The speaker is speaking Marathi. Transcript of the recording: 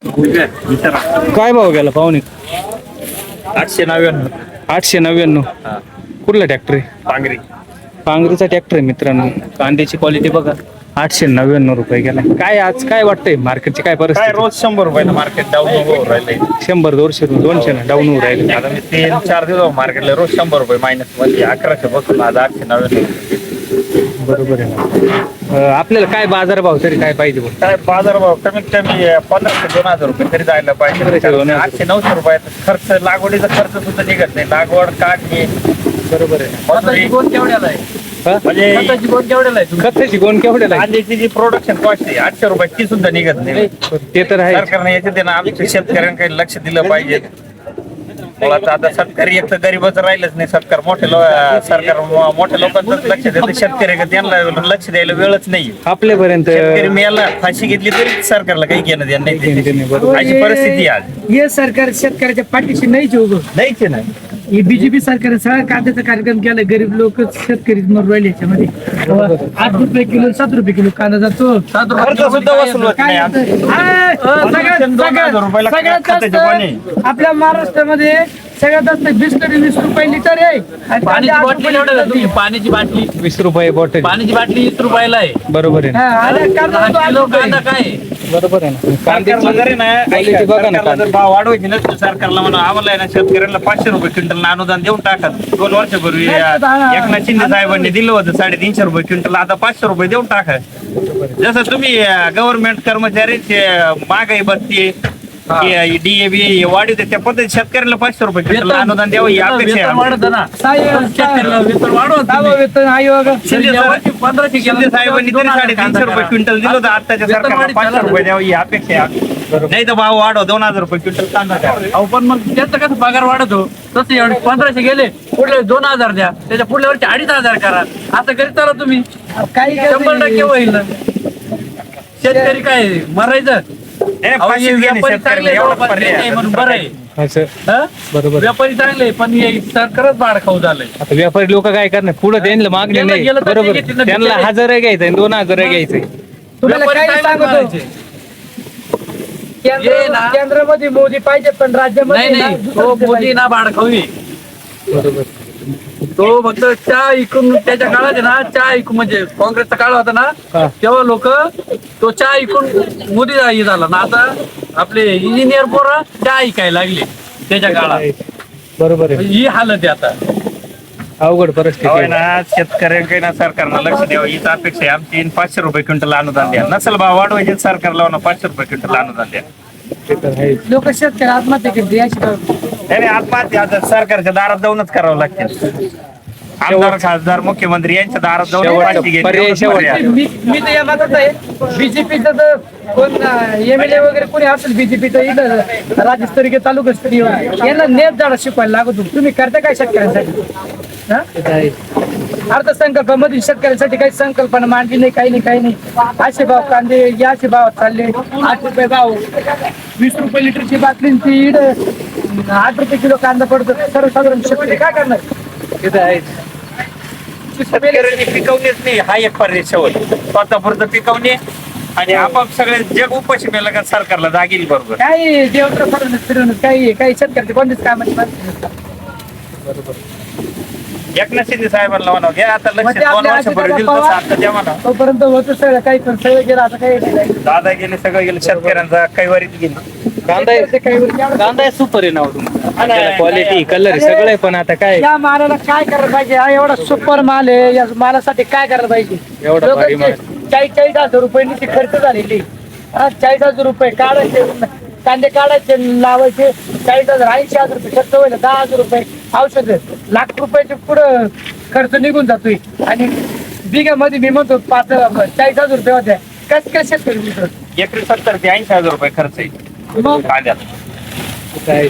काय भाव गेला पाहुणे? 899. 899. कुठला ट्रॅक्टर आहे? पांगरी. पांगरीचा ट्रॅक्टर आहे मित्रांनो. कांद्याची क्वालिटी बघा. 899 रुपये गेला. काय आज काय वाटतंय मार्केटची काय काय परिस्थिती? रोज 100 रुपयाला मार्केट डाऊन होऊन राहिलंय. 100 200 ना डाऊन होऊ राहिले. आता मी 3-4 दिवस मार्केटला रोज 100 रुपये मायनस मध्ये 1100 बसून आज 899. बरोबर आहे ना. आपल्याला काय बाजार भाव तरी काय पाहिजे बघ? काय बाजार भाव कमीत कमी 1500-2000 रुपये तरी जायला पाहिजे. 800-900 रुपयात खर्च, लागवडीचा खर्च सुद्धा निघत नाही. लागवड काढणे बरोबर आहे ना. मजुरी गोण केवढ्याला आहे? म्हणजे खताची गोण केवढ्याला आहे? खताची गोण केवढ्याला आहे? कांद्याची जी प्रोडक्शन कॉस्ट आहे 800 रुपये ती सुद्धा निघत नाही. ते तर आहे. सरकारने याच्यात ना आमच्या शेतकऱ्यांकडे लक्ष दिलं पाहिजे. मुळात आता शेतकरी एक तर गरीबाचं राहिलंच नाही. सरकार मोठ्या लोकांचं लक्ष देतं. शेतकरी त्यांना लक्ष द्यायला वेळच नाही. आपल्यापर्यंत शेतकरी मेला फाशी घेतली तरी सरकारला काही घेणं देणं नाही. अशी परिस्थिती आहे आज. हे सरकार शेतकऱ्याच्या पाठीशी नाहीच उभं. नाहीच आहे ना. हे बीजेपी सरकारने सगळा कांद्याचा कार्यक्रम केला. गरीब लोक शेतकरी मरून राहिले याच्यामध्ये. 8 रुपये किलो 7 रुपये किलो कांदा जातो. खर्च सुद्धा वसूल होत नाही. सगळ्यात जास्त आपल्या महाराष्ट्रामध्ये सगळ्यात जास्त बिस्लरी 20 रुपये लिटर आहे. आणि पाण्याची बाटली एवढं कांदा तुम्ही पाण्याची बाटली 20 रुपये बॉटल. पाण्याची बाटली 20 रुपयाला आहे. बरोबर आहे ना. आणि कांदा 10 तो किलो कांदा काय आहे? बरोबर आहे ना. सरकारला जरी ना quality बघा ना सरकारला जर भाव वाढवायचे नसतील सरकारला म्हणून आम्हाला आहे ना शेतकऱ्यांना 500 रुपये क्विंटल अनुदान देऊन टाकत. 2 वर्षापूर्वी एकनाथ शिंदे साहेबांनी दिलं होतं 350 रुपये क्विंटल. आता 500 रुपये देऊन टाका. जसं तुम्ही गव्हर्नमेंट कर्मचाऱ्यांचे महागाई भत्ते डीएबी वाढीव त्या पद्धती शेतकऱ्याला 500 रुपये क्विंटल अनुदान द्यावं ही अपेक्षा वेतन आहे. वाढतं ना. साहेब- शेतकऱ्याला वेतन वाढवत तुम्ही. वेतन आयोग शिंदे साहेब- 1500 शिंदे साहेबांनी तरी 350 रुपये क्विंटल दिलं होतं. आताच्या सरकारला 500 रुपये द्यावं ही अपेक्षा आहे. नाही तर भाव वाढव 2000 रुपये क्विंटल कांदा द्या. अहो पण मग त्याचं कसं पगार वाढतो तसं एवढे 1500 गेले पुढले 2000 द्या. त्याच्या पुढल्या वर्षी 2500 करा. असं करीत चला तुम्ही. काही 100% होईल ना. शेतकरी काय मरायचं? नाही, अहो, हे फाशीच घेणे व्यापारी शेतकऱ्याला चांगले एवढा लोक पर्याय नाही म्हणून बरं आहे. असं हं? बरोबर. व्यापारी चांगले पण हे सरकारच भाड खाऊ झालंय. आता व्यापारी लोक काय करणार? पुढे त्यांना मागणी गेलं- नाही. गेलं तर बरोबर. ते घेतील ना त्यांना बिचारे. 1000 घ्यायचंय 2000 घ्यायचंय. तुम्हाला व्यापारी काय चांगले सांगतो मारायचे. ये ना. केंद्रामध्ये मोदी पाहिजे पण राज्यामध्ये नाही ना नाही दुसरं तो पाहिजे. मोदी ना भाड खाऊ आहे. बरोबर. तो फक्त चहा इकून त्याच्या काळात आहे ना चहा इकून म्हणजे काँग्रेसचा काळ होता हा. ना तेव्हा लोक तो चहा इकून मोदी हे झाला ना. आता आपले इंजिनियर पोरं चहा ऐकायला लागले त्याच्या काळात. बरोबर आहे. ही हालत आहे आता. अवघड परिस्थिती होय आहे. ना. शेतकऱ्यांकडे ना सरकारनं लक्ष द्यावं हीच अपेक्षा आहे आमची. 500 रुपये क्विंटल अनुदान द्या. नसेल भाव वाढवायचे सरकारला 500 रुपये क्विंटल अनुदान द्या. ते तर आहे. लोक शेतकरी आत्महत्या करते याची त्याने आत्महत्या आता सरकारच्या दारात जाऊनच करावं लागते. आमदार खासदार मुख्यमंत्री यांच्या दारात जाऊन शेवटचं फाशी घेणे पर्याय एवढंच शेवट. पर्याय. मी तर या मतात आहे बीजेपीचं तर कोण एमएलए वगैरे कोणी असेल बीजेपीचं इथं राज्यस्तरीय तालुकास्तरीय यांना नेट जाणं शिकवायला लागतो. तुम्ही करता काय शेतकऱ्यांसाठी? हा? अर्थसंकल्पामध्ये शेतकऱ्यांसाठी काही संकल्पना मांडली नाही. काही नाही. असे भाव कांदे याचे भाव चालले. 8 रुपये भाव 20 रुपये लिटरची बाटली ती 8 रुपये किलो कांदा पडतो. सर्वसाधारण शेतकरी काय करणार? ते तर आहे. शेतकऱ्यांनी पिकवणेच नाही हा एक पर्याय शेवट. स्वतःपुरतं पिकवणे आणि आपाप सगळे जग उपाशी मेलं का सरकारला जागेल बरोबर. काही देवत्र फिरवणं काही शेतकऱ्याचे कोणतेच कामाची एकनाथ शिंदे साहेबांना म्हणावं घ्या आता लक्ष. म्हणजे 2 आपल्या वर्षापूर्वी दिलं तसं आता द्या म्हणा. तोपर्यंत होतं सगळं काही पण सगळं गेलं आता काही नाही. दादा गेले सगळं गेलं शेतकऱ्यांचा कैवारीत गेली. कांदा सुपर आहे नाव तुमचा. क्वालिटी कलर सगळं आहे पण आता काय या मालाला काय करायला पाहिजे? हा एवढा सुपर माल आहे. या मालासाठी काय करायला पाहिजे? एवढा भारी माल. 40,000 रुपयांनी खर्च झालेली. 40,000 रुपये काढायचे कांदे काढायचे लावायचे 40,000 80,000 रुपये खर्च होईल. 10,000 रुपये औषध लाख रुपयाचे पुढं खर्च निघून जातोय. आणि बिघामध्ये मी म्हणतो 40,000 रुपये होत्या. कसं शेतकरी एकरी 70,000 ते 80,000 रुपये खर्च आहे मग कांद्यात. काय